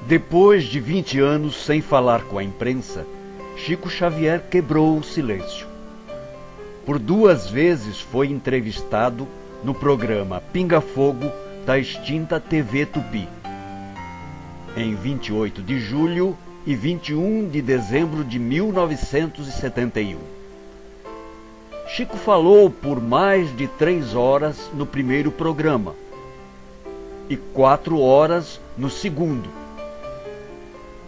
Depois de 20 anos sem falar com a imprensa, Chico Xavier quebrou o silêncio. Por 2 vezes foi entrevistado no programa Pinga Fogo da extinta TV Tupi, em 28 de julho e 21 de dezembro de 1971. Chico falou por mais de 3 horas no primeiro programa e 4 horas no segundo.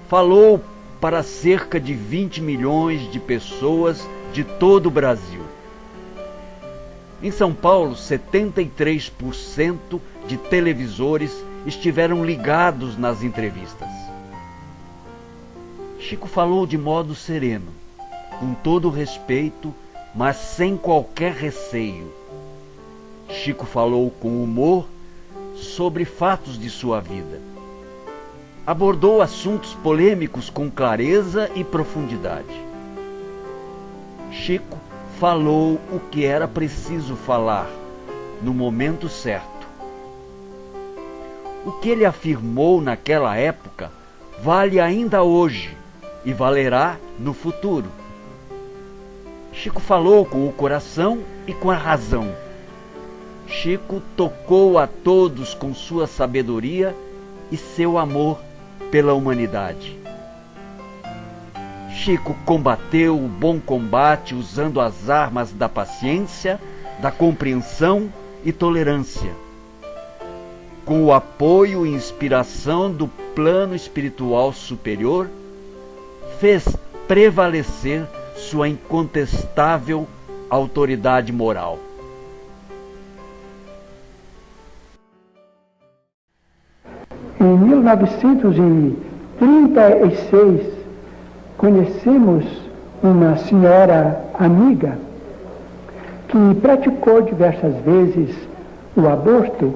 Falou para cerca de 20 milhões de pessoas de todo o Brasil. Em São Paulo, 73% de televisores estiveram ligados nas entrevistas. Chico falou de modo sereno, com todo respeito, mas sem qualquer receio. Chico falou com humor sobre fatos de sua vida. Abordou assuntos polêmicos com clareza e profundidade. Chico falou o que era preciso falar, no momento certo. O que ele afirmou naquela época vale ainda hoje e valerá no futuro. Chico falou com o coração e com a razão. Chico tocou a todos com sua sabedoria e seu amor pela humanidade. Chico combateu o bom combate usando as armas da paciência, da compreensão e tolerância. Com o apoio e inspiração do plano espiritual superior, fez prevalecer sua incontestável autoridade moral. Em 1936, conhecemos uma senhora amiga que praticou diversas vezes o aborto.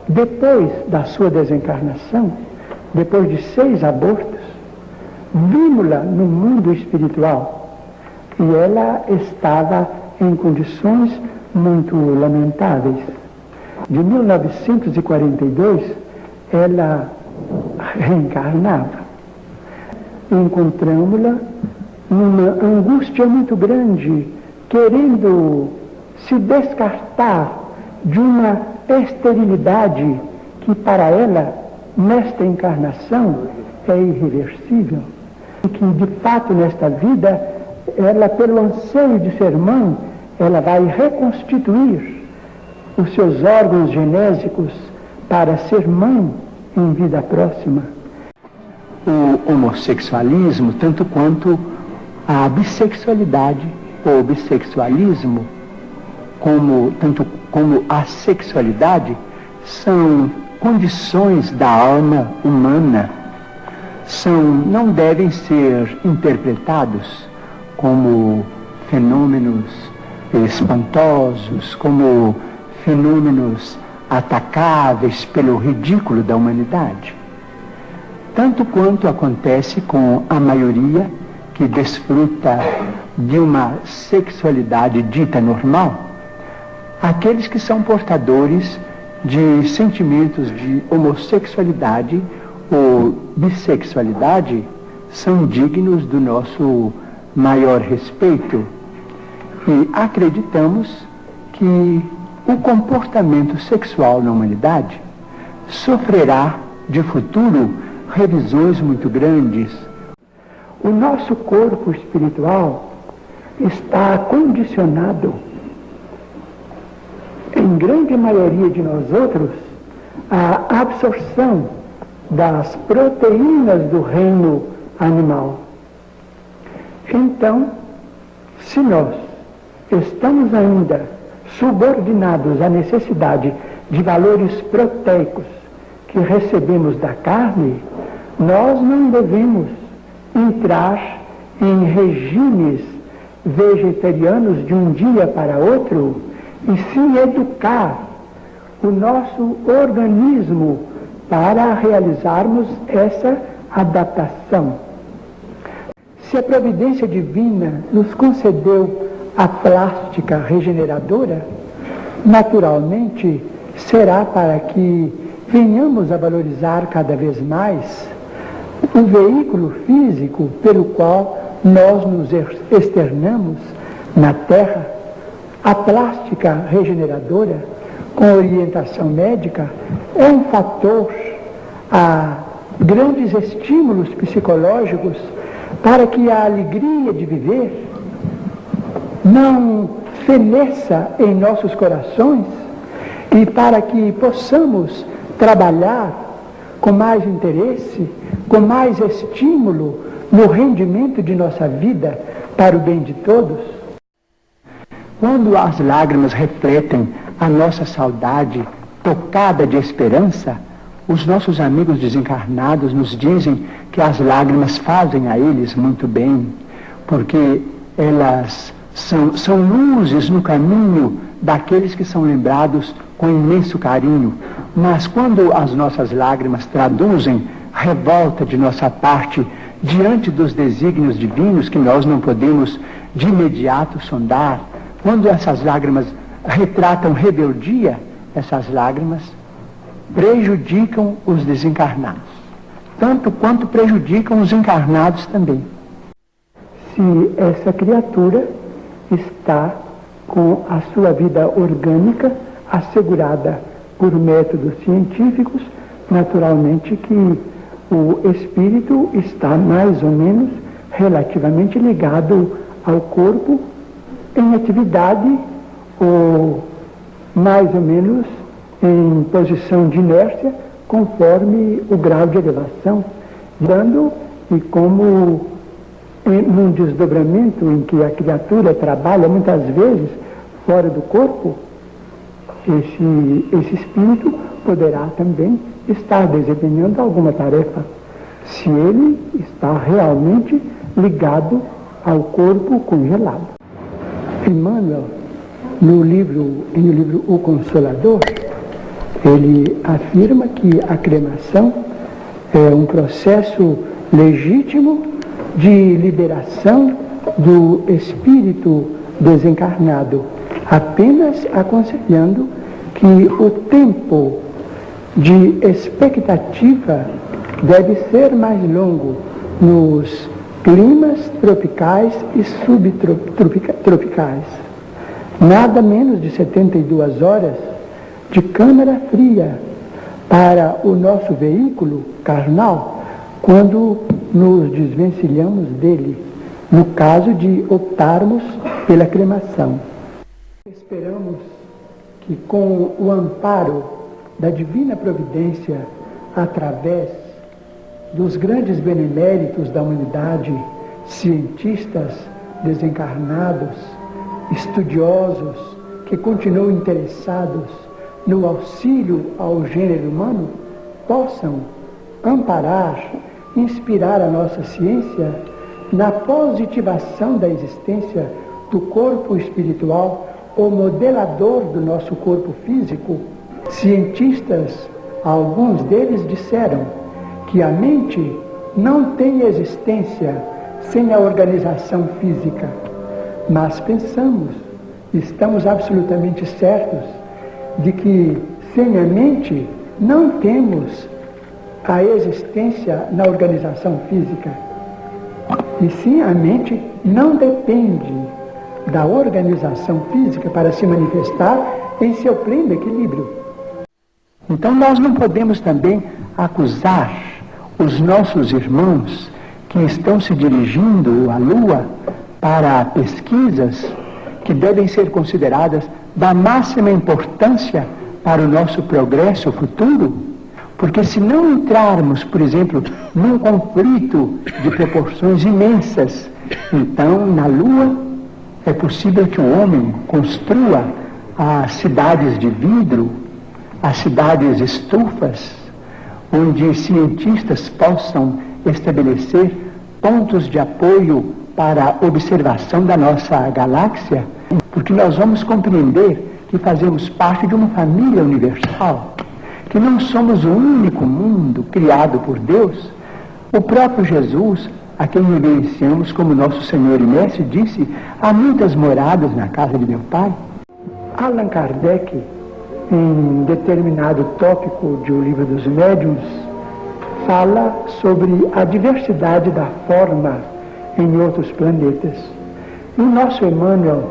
Depois da sua desencarnação, depois de 6 abortos, vimos-la no mundo espiritual e ela estava em condições muito lamentáveis. De 1942, ela reencarnava. Encontramos-la numa angústia muito grande, querendo se descartar de uma esterilidade que para ela, nesta encarnação, é irreversível. E que, de fato, nesta vida, ela, pelo anseio de ser mãe, ela vai reconstituir os seus órgãos genésicos para ser mãe em vida próxima. O homossexualismo, tanto quanto a bissexualidade ou bissexualismo, tanto como a sexualidade, são condições da alma humana, não devem ser interpretados como fenômenos espantosos, como fenômenos atacáveis pelo ridículo da humanidade. Tanto quanto acontece com a maioria que desfruta de uma sexualidade dita normal, aqueles que são portadores de sentimentos de homossexualidade ou bissexualidade são dignos do nosso maior respeito e acreditamos que o comportamento sexual na humanidade sofrerá de futuro revisões muito grandes. O nosso corpo espiritual está condicionado, em grande maioria de nós outros, à absorção das proteínas do reino animal. Então, se nós estamos ainda subordinados à necessidade de valores proteicos que recebemos da carne, nós não devemos entrar em regimes vegetarianos de um dia para outro, e sim educar o nosso organismo para realizarmos essa adaptação. Se a providência divina nos concedeu a plástica regeneradora, naturalmente será para que venhamos a valorizar cada vez mais o veículo físico pelo qual nós nos externamos na Terra, a plástica regeneradora, com orientação médica, é um fator a grandes estímulos psicológicos para que a alegria de viver não feneça em nossos corações e para que possamos trabalhar com mais interesse, com mais estímulo no rendimento de nossa vida para o bem de todos. Quando as lágrimas refletem a nossa saudade tocada de esperança, os nossos amigos desencarnados nos dizem que as lágrimas fazem a eles muito bem, porque elas são luzes no caminho daqueles que são lembrados com imenso carinho. Mas quando as nossas lágrimas traduzem revolta de nossa parte diante dos desígnios divinos que nós não podemos de imediato sondar, quando essas lágrimas retratam rebeldia, essas lágrimas prejudicam os desencarnados, tanto quanto prejudicam os encarnados também. Se essa criatura está com a sua vida orgânica assegurada por métodos científicos, naturalmente que o espírito está mais ou menos relativamente ligado ao corpo em atividade ou mais ou menos em posição de inércia conforme o grau de elevação, dando e como num desdobramento em que a criatura trabalha muitas vezes fora do corpo, esse espírito poderá também estar desempenhando alguma tarefa, se ele está realmente ligado ao corpo congelado. Emmanuel, no livro O Consolador, ele afirma que a cremação é um processo legítimo de liberação do espírito desencarnado, apenas aconselhando que o tempo de expectativa deve ser mais longo nos climas tropicais e subtropicais. Nada menos de 72 horas de câmara fria para o nosso veículo carnal quando nos desvencilhamos dele, no caso de optarmos pela cremação. Esperamos que com o amparo da divina providência, através dos grandes beneméritos da humanidade, cientistas desencarnados, estudiosos que continuam interessados no auxílio ao gênero humano, possam amparar, inspirar a nossa ciência na positivação da existência do corpo espiritual, o modelador do nosso corpo físico. Cientistas, alguns deles disseram que a mente não tem existência sem a organização física, mas pensamos, estamos absolutamente certos de que sem a mente não temos a existência na organização física. E sim, a mente não depende da organização física para se manifestar em seu pleno equilíbrio. Então nós não podemos também acusar os nossos irmãos que estão se dirigindo à Lua para pesquisas que devem ser consideradas da máxima importância para o nosso progresso futuro, porque se não entrarmos, por exemplo, num conflito de proporções imensas, então na Lua é possível que o homem construa as cidades de vidro, as cidades estufas, onde cientistas possam estabelecer pontos de apoio para a observação da nossa galáxia, porque nós vamos compreender que fazemos parte de uma família universal, que não somos o único mundo criado por Deus. O próprio Jesus, a quem reverenciamos como nosso Senhor e Mestre, disse: há muitas moradas na casa de meu Pai. Allan Kardec, em determinado tópico de O Livro dos Médiuns, fala sobre a diversidade da forma em outros planetas. E o nosso Emmanuel,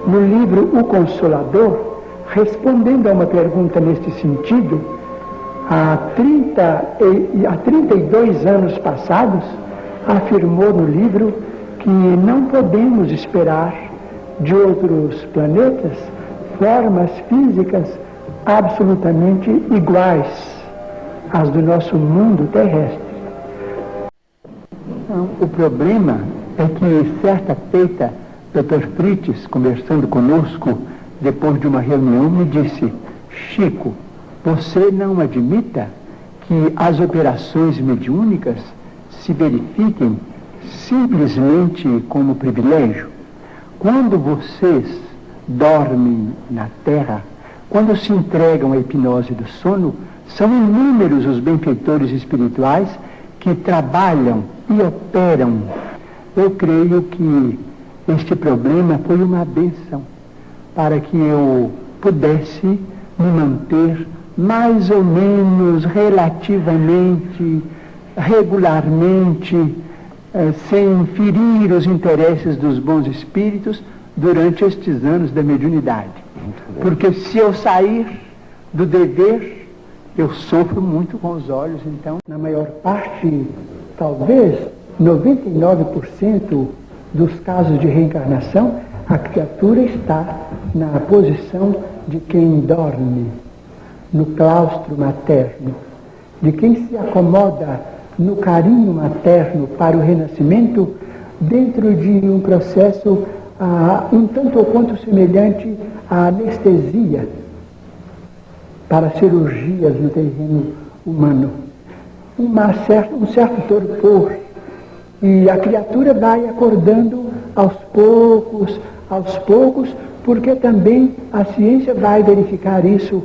no livro O Consolador, respondendo a uma pergunta neste sentido, há 32 anos passados, afirmou no livro que não podemos esperar de outros planetas formas físicas absolutamente iguais às do nosso mundo terrestre. Então, o problema é que, certa feita, Dr. Fritz, conversando conosco, depois de uma reunião, me disse: Chico, você não admita que as operações mediúnicas se verifiquem simplesmente como privilégio? Quando vocês dormem na Terra, quando se entregam à hipnose do sono, são inúmeros os benfeitores espirituais que trabalham e operam. Eu creio que este problema foi uma bênção para que eu pudesse me manter mais ou menos, relativamente, regularmente, sem ferir os interesses dos bons espíritos durante estes anos da mediunidade. Porque se eu sair do dever, eu sofro muito com os olhos. Então, na maior parte, talvez 99% dos casos de reencarnação, a criatura está na posição de quem dorme, no claustro materno, de quem se acomoda no carinho materno para o renascimento, dentro de um processo um tanto ou quanto semelhante à anestesia para cirurgias no terreno humano. Um certo torpor. E a criatura vai acordando aos poucos, porque também a ciência vai verificar isso.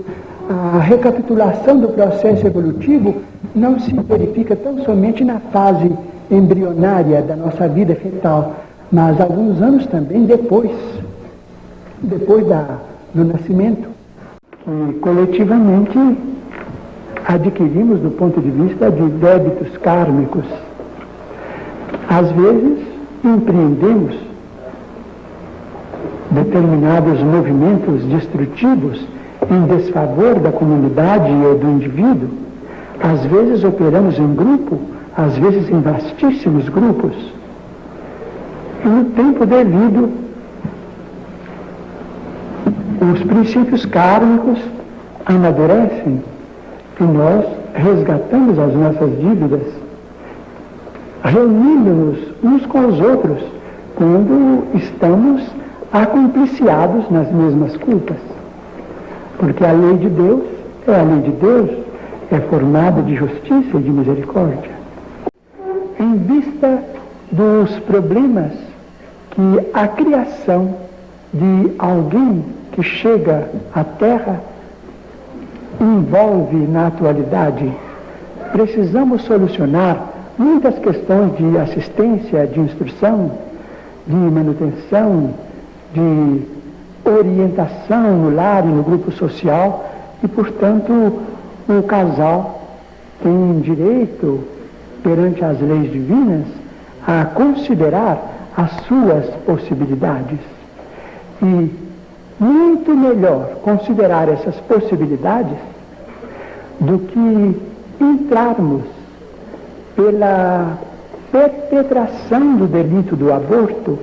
A recapitulação do processo evolutivo não se verifica tão somente na fase embrionária da nossa vida fetal, mas alguns anos também depois do nascimento, que coletivamente adquirimos do ponto de vista de débitos kármicos. Às vezes empreendemos determinados movimentos destrutivos em desfavor da comunidade ou do indivíduo. Às vezes operamos em grupo, às vezes em vastíssimos grupos. E no tempo devido, os princípios kármicos amadurecem e nós resgatamos as nossas dívidas, reunindo-nos uns com os outros quando estamos acompliciados nas mesmas culpas. Porque a lei de Deus é a lei de Deus, é formada de justiça e de misericórdia. Em vista dos problemas que a criação de alguém que chega à Terra envolve na atualidade, precisamos solucionar muitas questões de assistência, de instrução, de manutenção, de orientação no lar e no grupo social, e, portanto, o casal tem direito, perante as leis divinas, a considerar as suas possibilidades. E muito melhor considerar essas possibilidades do que entrarmos pela perpetração do delito do aborto